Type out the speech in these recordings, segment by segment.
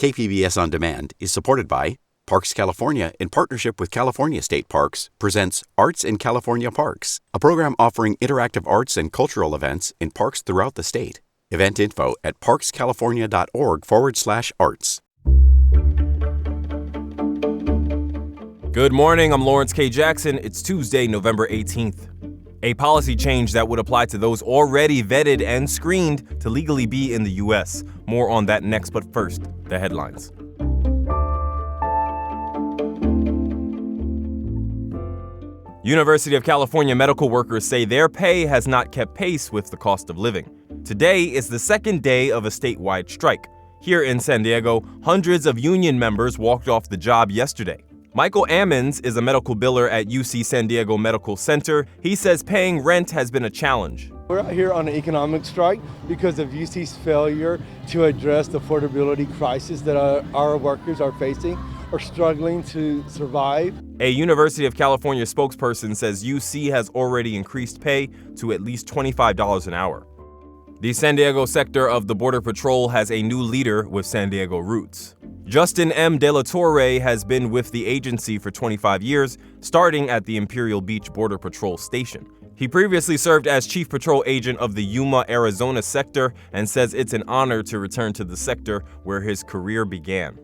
KPBS On Demand is supported by Parks California in partnership with California State Parks presents Arts in California Parks, a program offering interactive arts and cultural events in parks throughout the state. Event info at parkscalifornia.org/arts. Good morning, I'm Lawrence K. Jackson. It's Tuesday, November 18th. A policy change that would apply to those already vetted and screened to legally be in the U.S. More on that next, but first, the headlines. University of California medical workers say their pay has not kept pace with the cost of living. Today is the second day of a statewide strike. Here in San Diego, hundreds of union members walked off the job yesterday. Michael Ammons is a medical biller at UC San Diego Medical Center. He says paying rent has been a challenge. We're out here on an economic strike because of UC's failure to address the affordability crisis that our workers are facing or struggling to survive. A University of California spokesperson says UC has already increased pay to at least $25 an hour. The San Diego sector of the Border Patrol has a new leader with San Diego roots. Justin M. De La Torre has been with the agency for 25 years, starting at the Imperial Beach Border Patrol Station. He previously served as Chief Patrol Agent of the Yuma, Arizona sector and says it's an honor to return to the sector where his career began.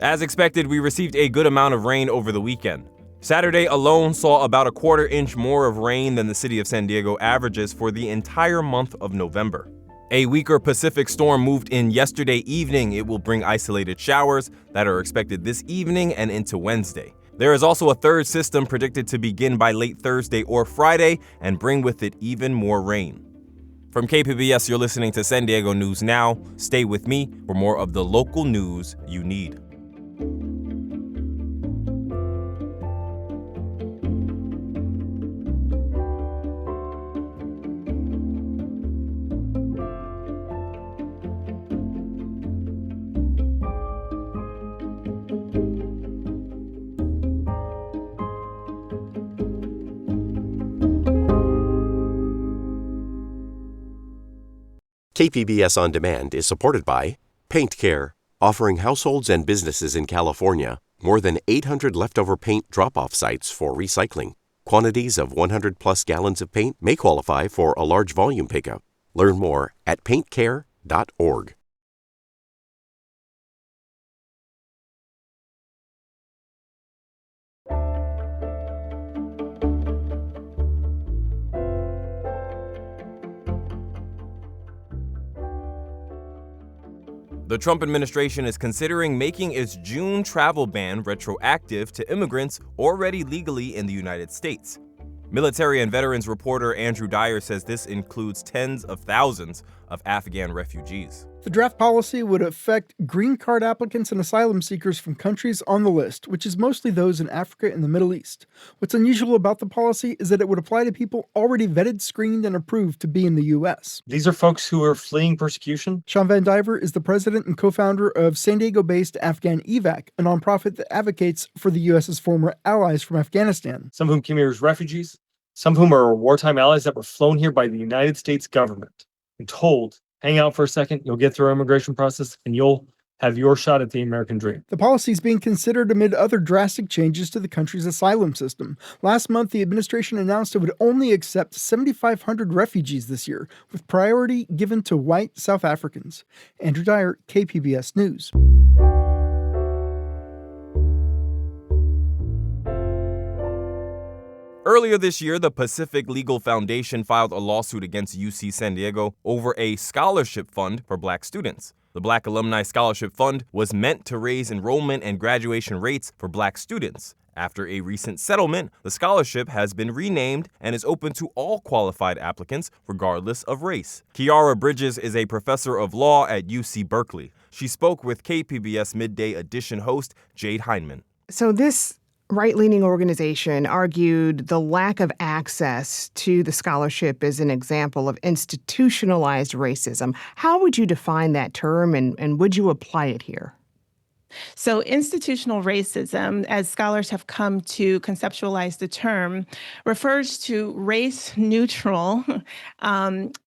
As expected, we received a good amount of rain over the weekend. Saturday alone saw about a quarter inch more of rain than the city of San Diego averages for the entire month of November. A weaker Pacific storm moved in yesterday evening. It will bring isolated showers that are expected this evening and into Wednesday. There is also a third system predicted to begin by late Thursday or Friday and bring with it even more rain. From KPBS, you're listening to San Diego News Now. Stay with me for more of the local news you need. KPBS On Demand is supported by Paint Care, offering households and businesses in California more than 800 leftover paint drop-off sites for recycling. Quantities of 100-plus gallons of paint may qualify for a large volume pickup. Learn more at paintcare.org. The Trump administration is considering making its June travel ban retroactive to immigrants already legally in the United States. Military and veterans reporter Andrew Dyer says this includes tens of thousands of Afghan refugees. The draft policy would affect green card applicants and asylum seekers from countries on the list, which is mostly those in Africa and the Middle East. What's unusual about the policy is that it would apply to people already vetted, screened, and approved to be in the U.S. These are folks who are fleeing persecution. Sean Van Diver is the president and co-founder of San Diego-based Afghan EVAC, a nonprofit that advocates for the U.S.'s former allies from Afghanistan. Some of whom came here as refugees, some of whom are wartime allies that were flown here by the United States government and told, hang out for a second, you'll get through our immigration process, and you'll have your shot at the American dream. The policy is being considered amid other drastic changes to the country's asylum system. Last month, the administration announced it would only accept 7,500 refugees this year, with priority given to white South Africans. Andrew Dyer, KPBS News. Earlier this year, the Pacific Legal Foundation filed a lawsuit against UC San Diego over a scholarship fund for Black students. The Black Alumni Scholarship Fund was meant to raise enrollment and graduation rates for Black students. After a recent settlement, the scholarship has been renamed and is open to all qualified applicants, regardless of race. Kiara Bridges is a professor of law at UC Berkeley. She spoke with KPBS Midday Edition host Jade Hindman. So this right-leaning organization argued the lack of access to the scholarship is an example of institutionalized racism. How would you define that term, and would you apply it here? So, institutional racism, as scholars have come to conceptualize the term, refers to race neutral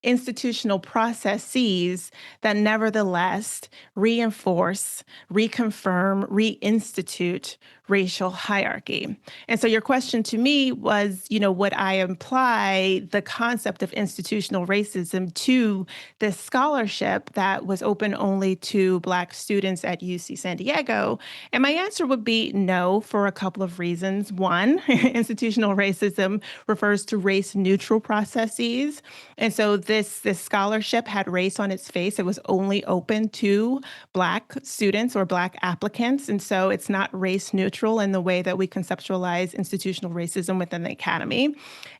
institutional processes that nevertheless reinforce, reconfirm, reinstitute racial hierarchy. And so your question to me was, would I apply the concept of institutional racism to this scholarship that was open only to Black students at UC San Diego? And my answer would be no, for a couple of reasons. One, institutional racism refers to race neutral processes. And so this scholarship had race on its face. It was only open to Black students or Black applicants. And so it's not race neutral in the way that we conceptualize institutional racism within the academy.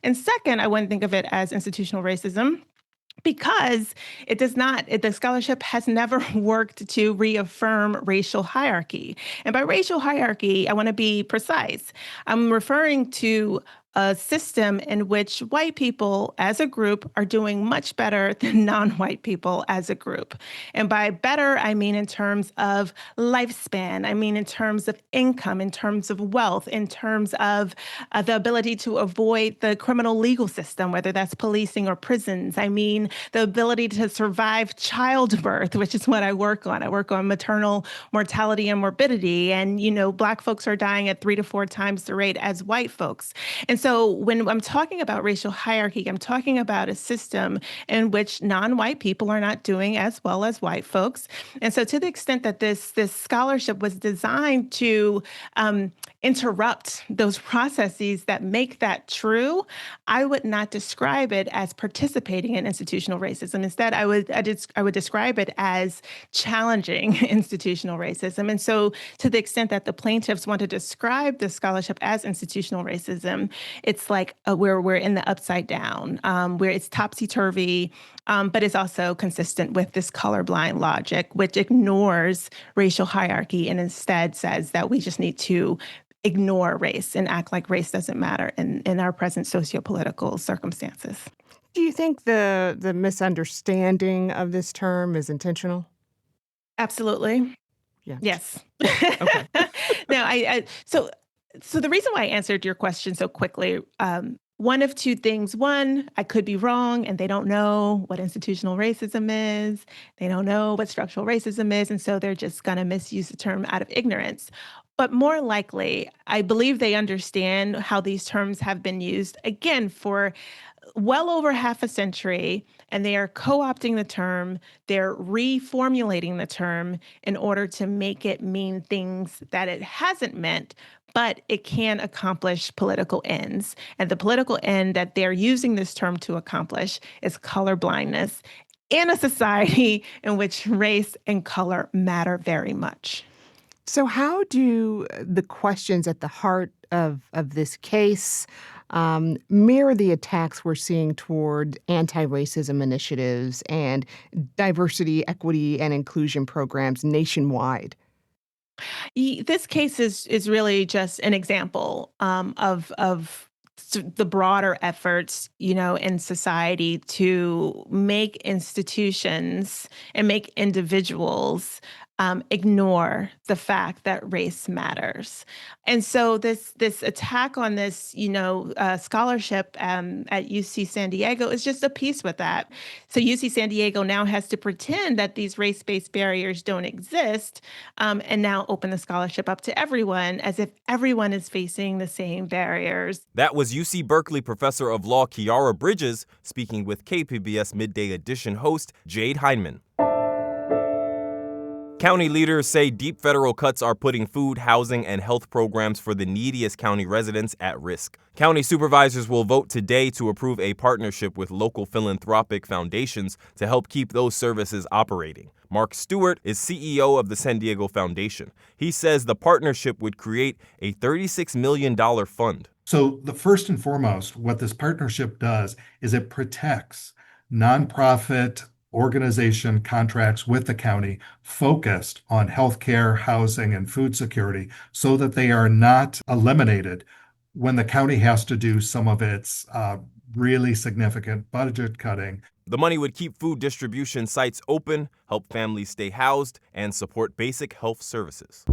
And second, I wouldn't think of it as institutional racism because the scholarship has never worked to reaffirm racial hierarchy. And by racial hierarchy, I want to be precise. I'm referring to a system in which white people as a group are doing much better than non-white people as a group. And by better, I mean in terms of lifespan, I mean in terms of income, in terms of wealth, in terms of the ability to avoid the criminal legal system, whether that's policing or prisons. I mean the ability to survive childbirth, which is what I work on. I work on maternal mortality and morbidity. And, Black folks are dying at 3 to 4 times the rate as white folks. And so when I'm talking about racial hierarchy, I'm talking about a system in which non-white people are not doing as well as white folks. And so to the extent that this scholarship was designed to interrupt those processes that make that true, I would not describe it as participating in institutional racism. Instead, I would describe it as challenging institutional racism. And so to the extent that the plaintiffs want to describe the scholarship as institutional racism, it's like we're in the upside down, where it's topsy-turvy, but it's also consistent with this colorblind logic, which ignores racial hierarchy and instead says that we just need to ignore race and act like race doesn't matter in our present sociopolitical circumstances. Do you think the misunderstanding of this term is intentional? Absolutely. Yeah. Yes. Okay. No, so the reason why I answered your question so quickly, one of two things. One, I could be wrong and they don't know what institutional racism is. They don't know what structural racism is. And so they're just going to misuse the term out of ignorance. But more likely, I believe they understand how these terms have been used, again, for well over half a century, and they are co-opting the term, they're reformulating the term in order to make it mean things that it hasn't meant, but it can accomplish political ends. And the political end that they're using this term to accomplish is colorblindness in a society in which race and color matter very much. So how do the questions at the heart of this case mirror the attacks we're seeing toward anti-racism initiatives and diversity, equity, and inclusion programs nationwide? This case is really just an example of the broader efforts, in society to make institutions and make individuals ignore the fact that race matters. And so this attack on this, scholarship at UC San Diego is just a piece with that. So UC San Diego now has to pretend that these race-based barriers don't exist, and now open the scholarship up to everyone as if everyone is facing the same barriers. That was UC Berkeley professor of law Kiara Bridges speaking with KPBS Midday Edition host Jade Hindman. County leaders say deep federal cuts are putting food, housing, and health programs for the neediest county residents at risk. County supervisors will vote today to approve a partnership with local philanthropic foundations to help keep those services operating. Mark Stewart is CEO of the San Diego Foundation. He says the partnership would create a $36 million fund. So the first and foremost, what this partnership does is it protects nonprofit organization contracts with the county focused on healthcare, housing, and food security so that they are not eliminated when the county has to do some of its really significant budget cutting. The money would keep food distribution sites open, help families stay housed, and support basic health services.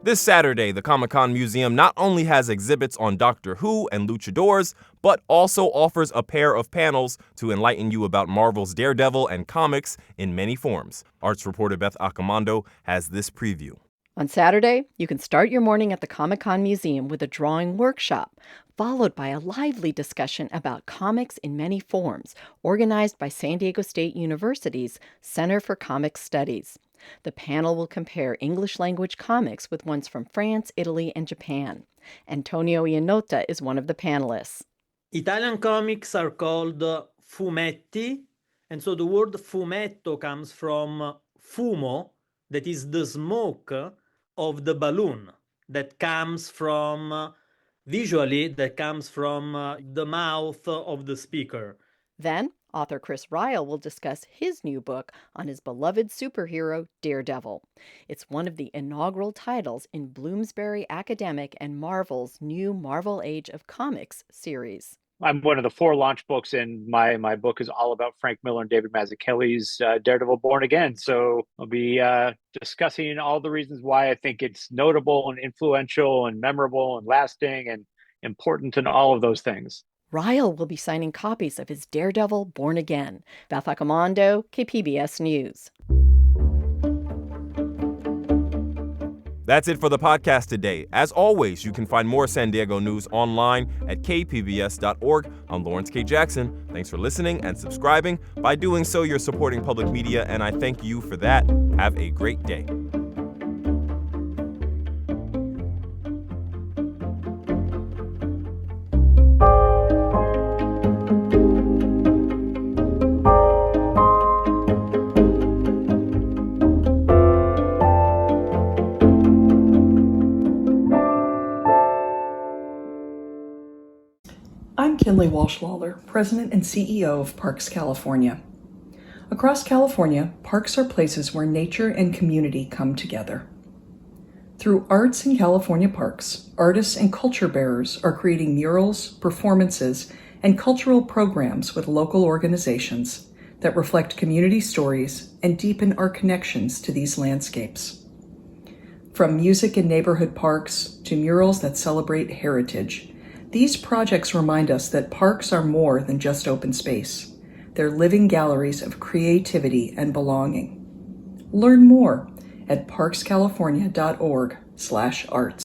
This Saturday, the Comic-Con Museum not only has exhibits on Doctor Who and luchadors, but also offers a pair of panels to enlighten you about Marvel's Daredevil and comics in many forms. Arts reporter Beth Accomando has this preview. On Saturday, you can start your morning at the Comic-Con Museum with a drawing workshop, followed by a lively discussion about comics in many forms, organized by San Diego State University's Center for Comic Studies. The panel will compare English-language comics with ones from France, Italy, and Japan. Antonio Iannota is one of the panelists. Italian comics are called fumetti, and so the word fumetto comes from fumo, that is the smoke of the balloon that comes from, visually, that comes from the mouth of the speaker. Then, author Chris Ryle will discuss his new book on his beloved superhero, Daredevil. It's one of the inaugural titles in Bloomsbury Academic and Marvel's new Marvel Age of Comics series. I'm one of the 4 launch books, and my book is all about Frank Miller and David Mazzucchelli's Daredevil Born Again. So I'll be discussing all the reasons why I think it's notable and influential and memorable and lasting and important and all of those things. Ryle will be signing copies of his Daredevil Born Again. Beth Accomando, KPBS News. That's it for the podcast today. As always, you can find more San Diego news online at kpbs.org. I'm Lawrence K. Jackson. Thanks for listening and subscribing. By doing so, you're supporting public media, and I thank you for that. Have a great day. I'm Kinley Walsh-Lawler, President and CEO of Parks California. Across California, parks are places where nature and community come together. Through Arts in California Parks, artists and culture bearers are creating murals, performances, and cultural programs with local organizations that reflect community stories and deepen our connections to these landscapes. From music in neighborhood parks to murals that celebrate heritage, these projects remind us that parks are more than just open space. They're living galleries of creativity and belonging. Learn more at parkscalifornia.org/arts.